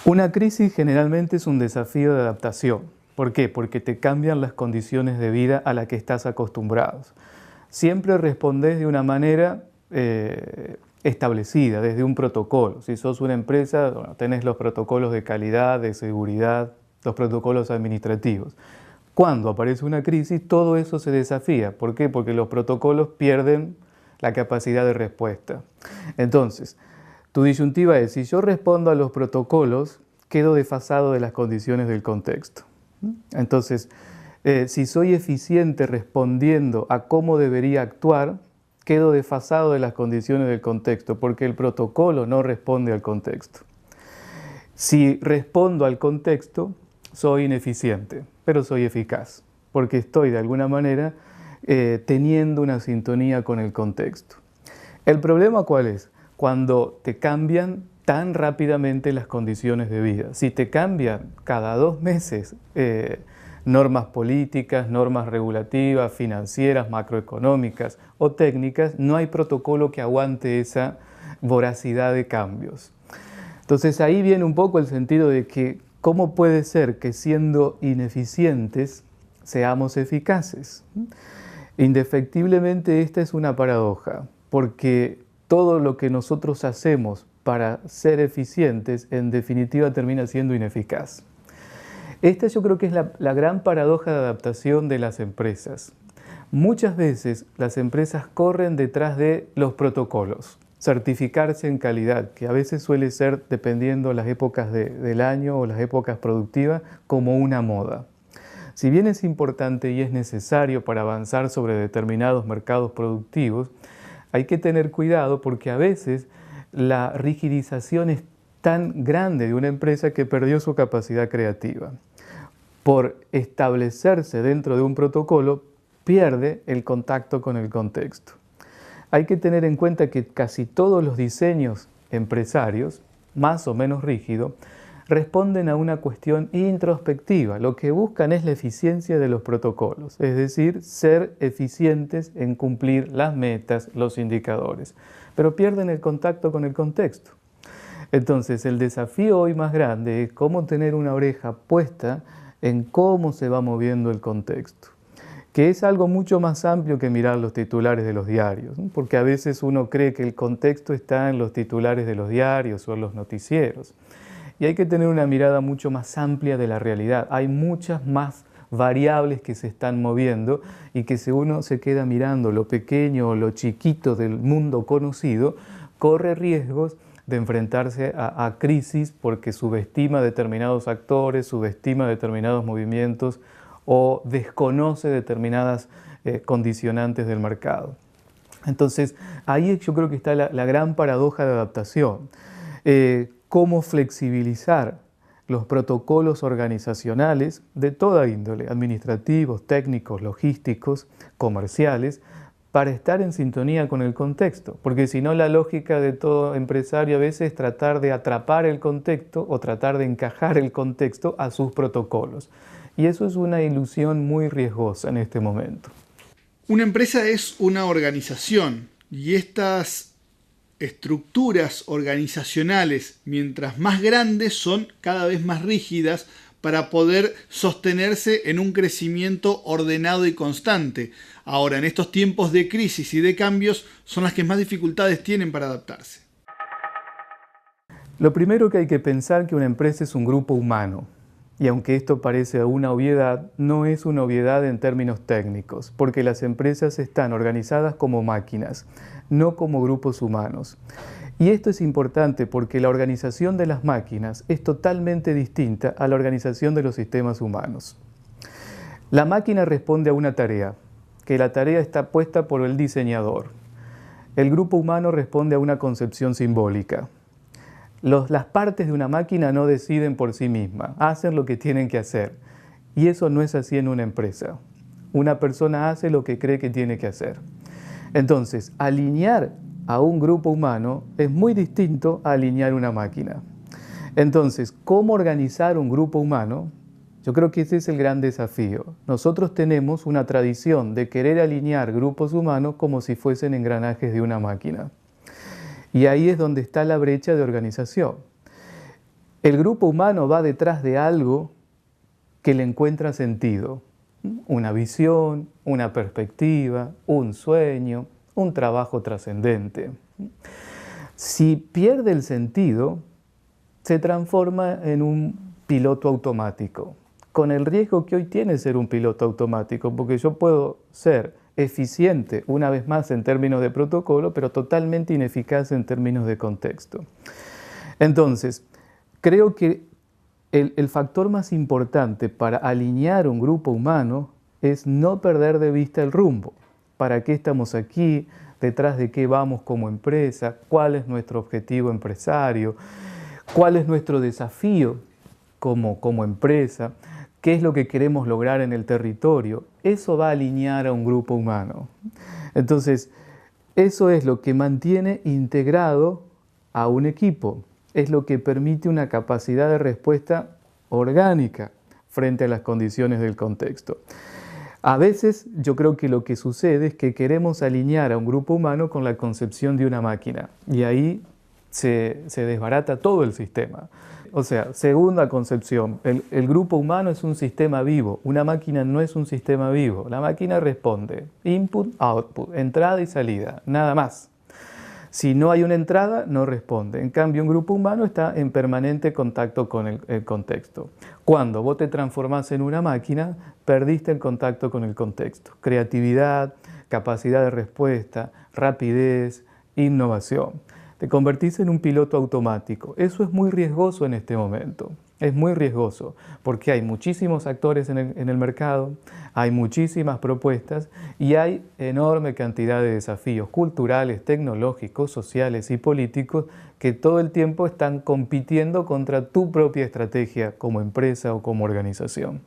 Una crisis generalmente es un desafío de adaptación. ¿Por qué? Porque te cambian las condiciones de vida a las que estás acostumbrados. Siempre respondés de una manera establecida, desde un protocolo. Si sos una empresa, bueno, tenés los protocolos de calidad, de seguridad, los protocolos administrativos. Cuando aparece una crisis, todo eso se desafía. ¿Por qué? Porque los protocolos pierden la capacidad de respuesta. Entonces, tu disyuntiva es, si yo respondo a los protocolos, quedo desfasado de las condiciones del contexto. Entonces, si soy eficiente respondiendo a cómo debería actuar, quedo desfasado de las condiciones del contexto, porque el protocolo no responde al contexto. Si respondo al contexto, soy ineficiente, pero soy eficaz, porque estoy de alguna manera teniendo una sintonía con el contexto. ¿El problema cuál es? Cuando te cambian tan rápidamente las condiciones de vida. Si te cambian cada 2 meses normas políticas, normas regulativas, financieras, macroeconómicas o técnicas, no hay protocolo que aguante esa voracidad de cambios. Entonces ahí viene un poco el sentido de que ¿cómo puede ser que siendo ineficientes seamos eficaces? Indefectiblemente esta es una paradoja, porque todo lo que nosotros hacemos para ser eficientes, en definitiva termina siendo ineficaz. Esta yo creo que es la gran paradoja de adaptación de las empresas. Muchas veces las empresas corren detrás de los protocolos, certificarse en calidad, que a veces suele ser, dependiendo las épocas del año o las épocas productivas, como una moda. Si bien es importante y es necesario para avanzar sobre determinados mercados productivos, hay que tener cuidado porque a veces la rigidización es tan grande de una empresa que perdió su capacidad creativa. Por establecerse dentro de un protocolo, pierde el contacto con el contexto. Hay que tener en cuenta que casi todos los diseños empresarios, más o menos rígidos, responden a una cuestión introspectiva. Lo que buscan es la eficiencia de los protocolos, es decir, ser eficientes en cumplir las metas, los indicadores, pero pierden el contacto con el contexto. Entonces, el desafío hoy más grande es cómo tener una oreja puesta en cómo se va moviendo el contexto, que es algo mucho más amplio que mirar los titulares de los diarios, ¿no? Porque a veces uno cree que el contexto está en los titulares de los diarios o en los noticieros. Y hay que tener una mirada mucho más amplia de la realidad. Hay muchas más variables que se están moviendo y que si uno se queda mirando lo pequeño o lo chiquito del mundo conocido, corre riesgos de enfrentarse a crisis porque subestima determinados actores, subestima determinados movimientos o desconoce determinadas condicionantes del mercado. Entonces, ahí yo creo que está la gran paradoja de adaptación. Cómo flexibilizar los protocolos organizacionales de toda índole, administrativos, técnicos, logísticos, comerciales, para estar en sintonía con el contexto. Porque si no, la lógica de todo empresario a veces es tratar de atrapar el contexto o tratar de encajar el contexto a sus protocolos. Y eso es una ilusión muy riesgosa en este momento. Una empresa es una organización y estas estructuras organizacionales, mientras más grandes, son cada vez más rígidas para poder sostenerse en un crecimiento ordenado y constante. Ahora, en estos tiempos de crisis y de cambios, son las que más dificultades tienen para adaptarse. Lo primero que hay que pensar es que una empresa es un grupo humano. Y aunque esto parece una obviedad, no es una obviedad en términos técnicos, porque las empresas están organizadas como máquinas, no como grupos humanos. Y esto es importante porque la organización de las máquinas es totalmente distinta a la organización de los sistemas humanos. La máquina responde a una tarea, que la tarea está puesta por el diseñador. El grupo humano responde a una concepción simbólica. Las partes de una máquina no deciden por sí mismas, hacen lo que tienen que hacer. Y eso no es así en una empresa. Una persona hace lo que cree que tiene que hacer. Entonces, alinear a un grupo humano es muy distinto a alinear una máquina. Entonces, ¿cómo organizar un grupo humano? Yo creo que ese es el gran desafío. Nosotros tenemos una tradición de querer alinear grupos humanos como si fuesen engranajes de una máquina. Y ahí es donde está la brecha de organización. El grupo humano va detrás de algo que le encuentra sentido. Una visión, una perspectiva, un sueño, un trabajo trascendente. Si pierde el sentido, se transforma en un piloto automático, con el riesgo que hoy tiene ser un piloto automático, porque yo puedo ser eficiente, una vez más, en términos de protocolo, pero totalmente ineficaz en términos de contexto. Entonces, creo que el factor más importante para alinear un grupo humano es no perder de vista el rumbo. ¿Para qué estamos aquí? ¿Detrás de qué vamos como empresa? ¿Cuál es nuestro objetivo empresario? ¿Cuál es nuestro desafío como empresa? ¿Qué es lo que queremos lograr en el territorio? Eso va a alinear a un grupo humano. Entonces, eso es lo que mantiene integrado a un equipo. Es lo que permite una capacidad de respuesta orgánica frente a las condiciones del contexto. A veces yo creo que lo que sucede es que queremos alinear a un grupo humano con la concepción de una máquina y ahí se desbarata todo el sistema. O sea, segunda concepción, el grupo humano es un sistema vivo, una máquina no es un sistema vivo. La máquina responde input, output, entrada y salida, nada más. Si no hay una entrada, no responde. En cambio, un grupo humano está en permanente contacto con el contexto. Cuando vos te transformás en una máquina, perdiste el contacto con el contexto. Creatividad, capacidad de respuesta, rapidez, innovación. Te convertís en un piloto automático. Eso es muy riesgoso en este momento. Es muy riesgoso porque hay muchísimos actores en el mercado, hay muchísimas propuestas y hay enorme cantidad de desafíos culturales, tecnológicos, sociales y políticos que todo el tiempo están compitiendo contra tu propia estrategia como empresa o como organización.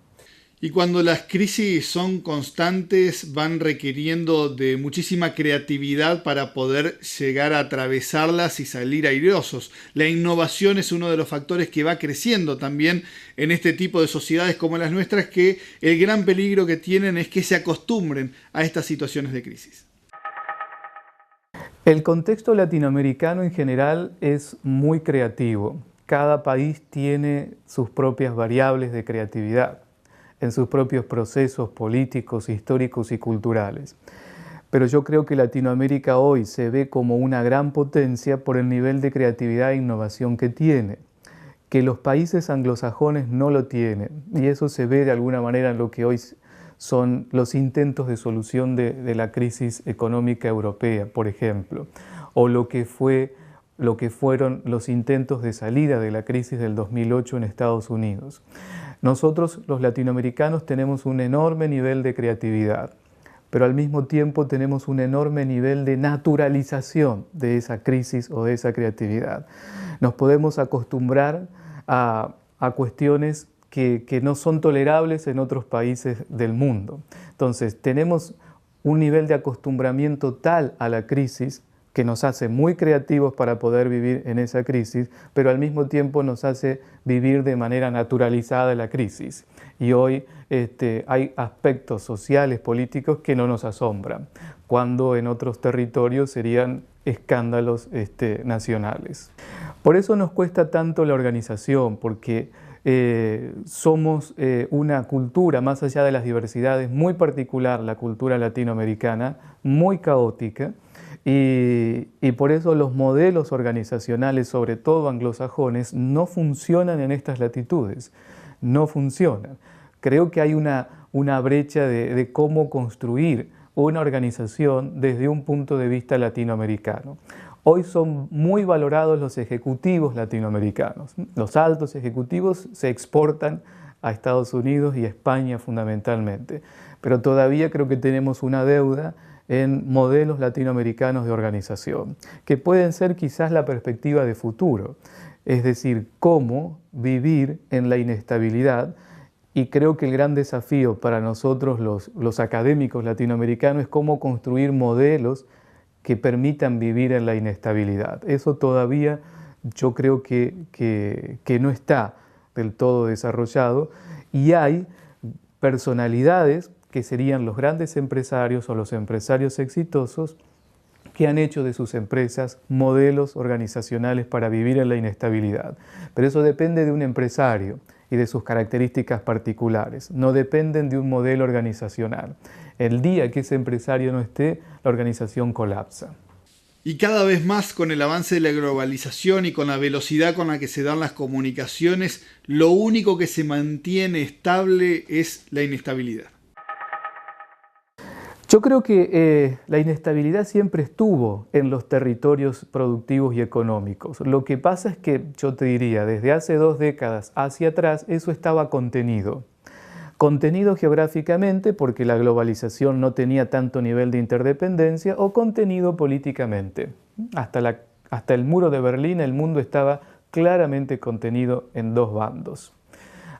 Y cuando las crisis son constantes, van requiriendo de muchísima creatividad para poder llegar a atravesarlas y salir airosos. La innovación es uno de los factores que va creciendo también en este tipo de sociedades como las nuestras, que el gran peligro que tienen es que se acostumbren a estas situaciones de crisis. El contexto latinoamericano en general es muy creativo. Cada país tiene sus propias variables de creatividad en sus propios procesos políticos, históricos y culturales. Pero yo creo que Latinoamérica hoy se ve como una gran potencia por el nivel de creatividad e innovación que tiene, que los países anglosajones no lo tienen, y eso se ve de alguna manera en lo que hoy son los intentos de solución de la crisis económica europea, por ejemplo, o lo que fueron los intentos de salida de la crisis del 2008 en Estados Unidos. Nosotros, los latinoamericanos, tenemos un enorme nivel de creatividad, pero al mismo tiempo tenemos un enorme nivel de naturalización de esa crisis o de esa creatividad. Nos podemos acostumbrar a cuestiones que no son tolerables en otros países del mundo. Entonces, tenemos un nivel de acostumbramiento tal a la crisis que nos hace muy creativos para poder vivir en esa crisis, pero al mismo tiempo nos hace vivir de manera naturalizada la crisis. Y hoy hay aspectos sociales, políticos que no nos asombran, cuando en otros territorios serían escándalos nacionales. Por eso nos cuesta tanto la organización, porque somos una cultura, más allá de las diversidades, muy particular, la cultura latinoamericana, muy caótica, y por eso los modelos organizacionales, sobre todo anglosajones, no funcionan en estas latitudes, no funcionan. Creo que hay una brecha de cómo construir una organización desde un punto de vista latinoamericano. Hoy son muy valorados los ejecutivos latinoamericanos. Los altos ejecutivos se exportan a Estados Unidos y a España fundamentalmente, pero todavía creo que tenemos una deuda en modelos latinoamericanos de organización, que pueden ser quizás la perspectiva de futuro, es decir, cómo vivir en la inestabilidad. Y creo que el gran desafío para nosotros los académicos latinoamericanos es cómo construir modelos que permitan vivir en la inestabilidad. Eso todavía yo creo que no está del todo desarrollado, y hay personalidades que serían los grandes empresarios o los empresarios exitosos que han hecho de sus empresas modelos organizacionales para vivir en la inestabilidad. Pero eso depende de un empresario y de sus características particulares, no dependen de un modelo organizacional. El día que ese empresario no esté, la organización colapsa. Y cada vez más con el avance de la globalización y con la velocidad con la que se dan las comunicaciones, lo único que se mantiene estable es la inestabilidad. Yo creo que la inestabilidad siempre estuvo en los territorios productivos y económicos. Lo que pasa es que, yo te diría, desde hace 2 décadas hacia atrás, eso estaba contenido. Contenido geográficamente porque la globalización no tenía tanto nivel de interdependencia, o contenido políticamente. Hasta el muro de Berlín el mundo estaba claramente contenido en 2 bandos,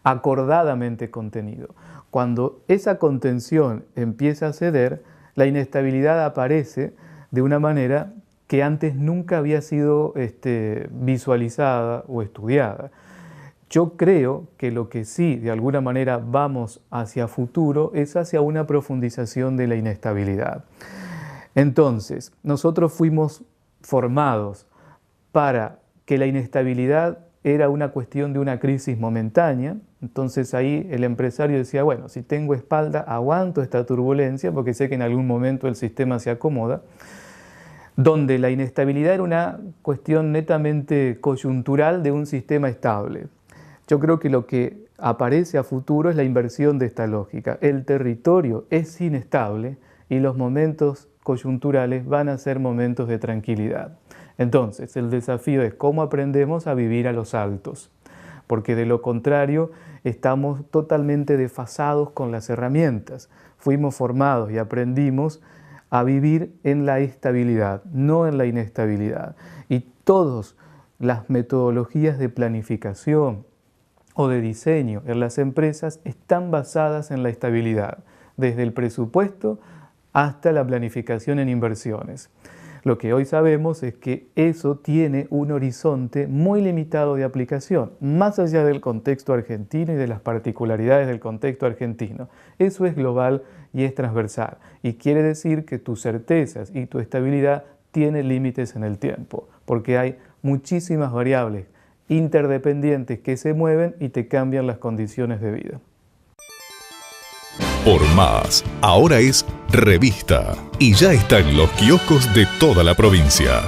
acordadamente contenido. Cuando esa contención empieza a ceder, la inestabilidad aparece de una manera que antes nunca había sido visualizada o estudiada. Yo creo que lo que sí, de alguna manera, vamos hacia futuro es hacia una profundización de la inestabilidad. Entonces, nosotros fuimos formados para que la inestabilidad era una cuestión de una crisis momentánea. Entonces ahí el empresario decía, bueno, si tengo espalda, aguanto esta turbulencia porque sé que en algún momento el sistema se acomoda. Donde la inestabilidad era una cuestión netamente coyuntural de un sistema estable. Yo creo que lo que aparece a futuro es la inversión de esta lógica. El territorio es inestable y los momentos coyunturales van a ser momentos de tranquilidad. Entonces, el desafío es cómo aprendemos a vivir a los altos, porque de lo contrario estamos totalmente desfasados con las herramientas. Fuimos formados y aprendimos a vivir en la estabilidad, no en la inestabilidad. Y todas las metodologías de planificación o de diseño en las empresas están basadas en la estabilidad, desde el presupuesto hasta la planificación en inversiones. Lo que hoy sabemos es que eso tiene un horizonte muy limitado de aplicación, más allá del contexto argentino y de las particularidades del contexto argentino. Eso es global y es transversal, y quiere decir que tus certezas y tu estabilidad tienen límites en el tiempo, porque hay muchísimas variables interdependientes que se mueven y te cambian las condiciones de vida. Por Más, ahora es revista y ya está en los kioscos de toda la provincia.